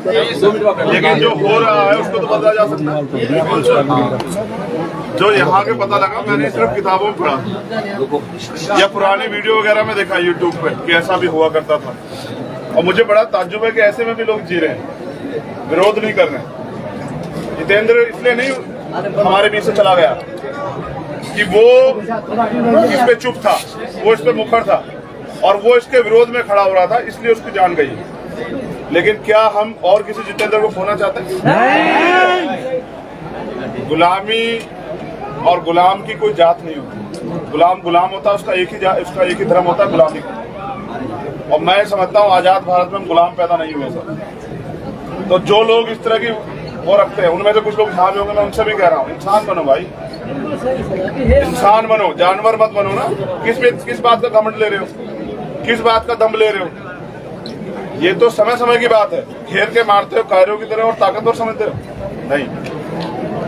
लेकिन जो हो रहा है उसको तो बदला जा सकता है। जो यहाँ के पता लगा, मैंने सिर्फ किताबों में पढ़ा या पुरानी वीडियो वगैरह में देखा यूट्यूब पे कि ऐसा भी हुआ करता था। और मुझे बड़ा ताज्जुब है कि ऐसे में भी लोग जी रहे हैं, विरोध नहीं कर रहे हैं। जितेंद्र इसलिए नहीं हमारे बीच से चला गया कि वो इस पे चुप था, वो इस पे मुखर था और वो इसके विरोध में खड़ा हो रहा था, इसलिए उसकी जान गई। लेकिन क्या हम और किसी जितेंद्र को खोना चाहते हैं? गुलामी और गुलाम की कोई जात नहीं होती। गुलाम गुलाम होता है, उसका एक ही धर्म होता है, गुलामी का। और मैं समझता हूँ आजाद भारत में हम गुलाम पैदा नहीं हुए सर। तो जो लोग इस तरह की वो रखते हैं, उनमें से कुछ लोग यहाँ भी होंगे, मैं उनसे भी कह रहा हूँ, इंसान बनो भाई, इंसान बनो, जानवर मत बनो ना। किस बात का घमंड ले रहे हो, किस बात का दम ले रहे हो? ये तो समय समय की बात है। घेर के मारते हो कायरों की तरह और ताकतवर समझते हो? नहीं,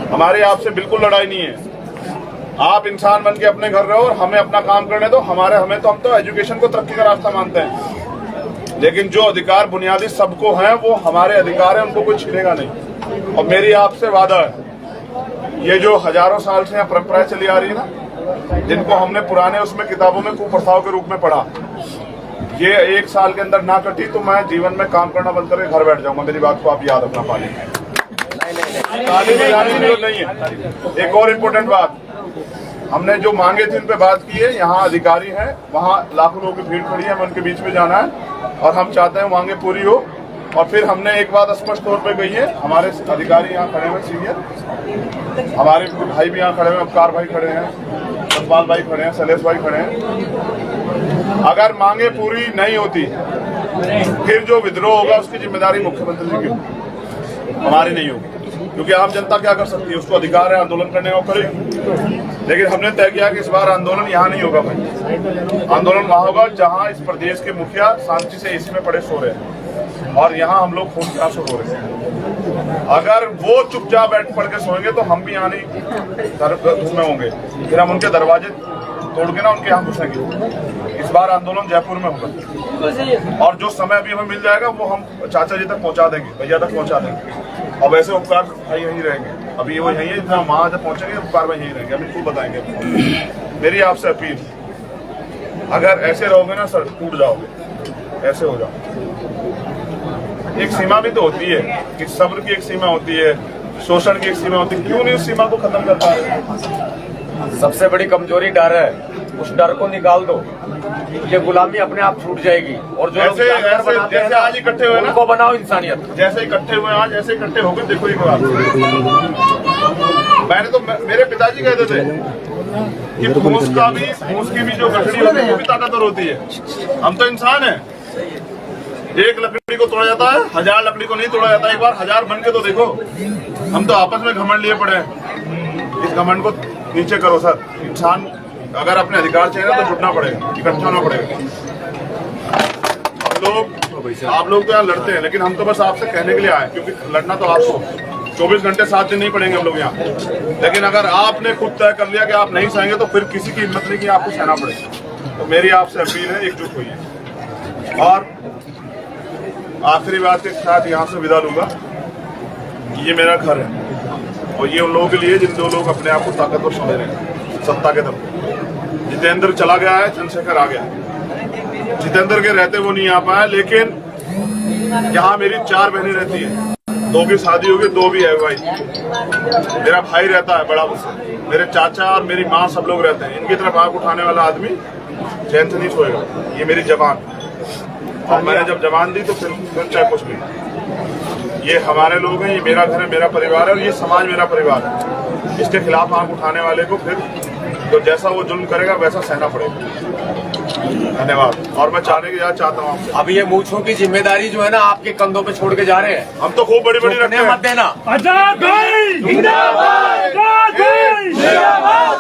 हमारी आपसे बिल्कुल लड़ाई नहीं है। आप इंसान बन के अपने घर रहो और हमें अपना काम करने दो। हम तो एजुकेशन को तरक्की का रास्ता मानते हैं, लेकिन जो अधिकार बुनियादी सबको हैं वो हमारे अधिकार हैं, उनको कोई छीनेगा नहीं। और मेरी आपसे वादा है, ये जो हजारों साल से यहाँ परंपराएं चली आ रही है ना, जिनको हमने पुराने उसमें किताबों में कुप्रथाओं के रूप में पढ़ा, ये 1 साल के अंदर ना कटी तो मैं जीवन में काम करना बंद करके घर बैठ जाऊंगा। मेरी बात को आप याद रखना पाएंगे। ताली बजाने की जरूरत नहीं है। एक और इम्पोर्टेंट बात, हमने जो मांगे थी उन पे बात की है। यहाँ अधिकारी हैं, वहाँ लाखों लोगों की भीड़ खड़ी है, हमें उनके बीच में जाना है और हम चाहते हैं मांगे पूरी हो। और फिर हमने एक बात स्पष्ट तौर पे कही है, हमारे अधिकारी यहाँ खड़े हैं सीनियर, हमारे भाई भी यहाँ खड़े हैं, अवकार भाई खड़े हैं, सतपाल भाई खड़े हैं, शैलेश भाई खड़े हैं। अगर मांगे पूरी नहीं होती फिर जो विद्रोह होगा उसकी जिम्मेदारी मुख्यमंत्री जी की, हमारी नहीं होगी। क्योंकि आम जनता क्या कर सकती है, उसको अधिकार है आंदोलन करने का, करेगी। लेकिन हमने तय किया कि इस बार आंदोलन यहाँ नहीं होगा भाई, आंदोलन वहाँ होगा जहाँ इस प्रदेश के मुखिया शांति से एसी में पड़े सो रहे हैं और यहाँ हम लोग खून प्यासे हो रहे हैं। अगर वो चुपचाप बैठ पड़ के सोएंगे तो हम भी यहाँ नहीं धूम में होंगे, फिर हम उनके दरवाजे तोड़ के ना उनके यहाँ घुसेंगे। इस बार आंदोलन जयपुर में होगा और जो समय अभी हमें मिल जाएगा वो हम चाचा जी तक पहुँचा देंगे, भैया तक पहुँचा देंगे। और वैसे उपकार भाई यहीं रहेंगे, अभी वो यहीं है, जहाँ वहाँ जब पहुँचेंगे उपकार भाई यहीं रहेंगे, हम इनको बताएंगे। मेरी आपसे अपील, अगर ऐसे रहोगे ना सर टूट जाओगे, ऐसे हो जाओ। एक सीमा भी तो होती है कि सब्र की एक सीमा होती है, शोषण की एक सीमा होती है, क्यों नहीं उस सीमा को खत्म कर पा रहे? सबसे बड़ी कमजोरी डर है, उस डर को निकाल दो, ये गुलामी अपने आप छूट जाएगी। और जो जैसे आज इकट्ठे हुए ना, उनको बनाओ इंसानियत। जैसे इकट्ठे हुए आज, ऐसे इकट्ठे होकर देखो एक बात। मैंने तो मेरे पिताजी कहते थे कि फूस की भी जो गठरी होती है वो भी ताकतवर होती है। हम तो इंसान है, एक लकड़ी को तोड़ा जाता है, 1000 लकड़ी को नहीं तोड़ा जाता। एक बार 1000 बन के तो देखो। हम तो आपस में घमंड लिए पड़े हैं, इस घमंड को नीचे करो सर। इंसान अगर अपने अधिकार चाहिए ना तो जुटना पड़ेगा, इकट्ठा होना पड़ेगा। आप लोग तो यहाँ लड़ते हैं, लेकिन हम तो बस आपसे कहने के लिए आए, क्योंकि लड़ना तो आपको 24 घंटे 7 दिन नहीं पड़ेंगे हम लोग यहाँ। लेकिन अगर आपने खुद तय कर लिया कि आप नहीं सहेंगे तो फिर किसी की हिम्मत नहीं कि आपको सहना पड़ेगा। तो मेरी आपसे अपील है, एकजुट होइए। और आखिरी बात के साथ यहाँ से विदा लूंगा, ये मेरा घर है और ये उन लोगों के लिए जिन 2 लोग अपने आप को ताकतवर समझ रहे हैं सत्ता के दम। जितेंद्र चला गया है, चंद्रशेखर आ गया। जितेंद्र के रहते वो नहीं आ पाया, लेकिन यहाँ मेरी 4 बहनें रहती हैं, 2 की शादी होगी, 2 भी है भाई। मेरा भाई रहता है बड़ा मुझसे, मेरे चाचा और मेरी माँ सब लोग रहते हैं। इनकी तरफ आग उठाने वाला आदमी चैन से नहीं सोएगा। ये मेरी जबान, और मैंने जब जबान दी तो फिर चाहे कुछ भी। ये हमारे लोग हैं, ये मेरा घर है, मेरा परिवार है और ये समाज मेरा परिवार है। इसके खिलाफ आंख उठाने वाले को फिर तो जैसा वो जुल्म करेगा वैसा सहना पड़ेगा। धन्यवाद। और मैं चाहता हूँ आपसे, अब ये मूंछों की जिम्मेदारी जो है ना आपके कंधों पे छोड़ के जा रहे हैं। हम तो खूब बड़ी रखते हैं, मत देना। आजाद भाई जिंदाबाद।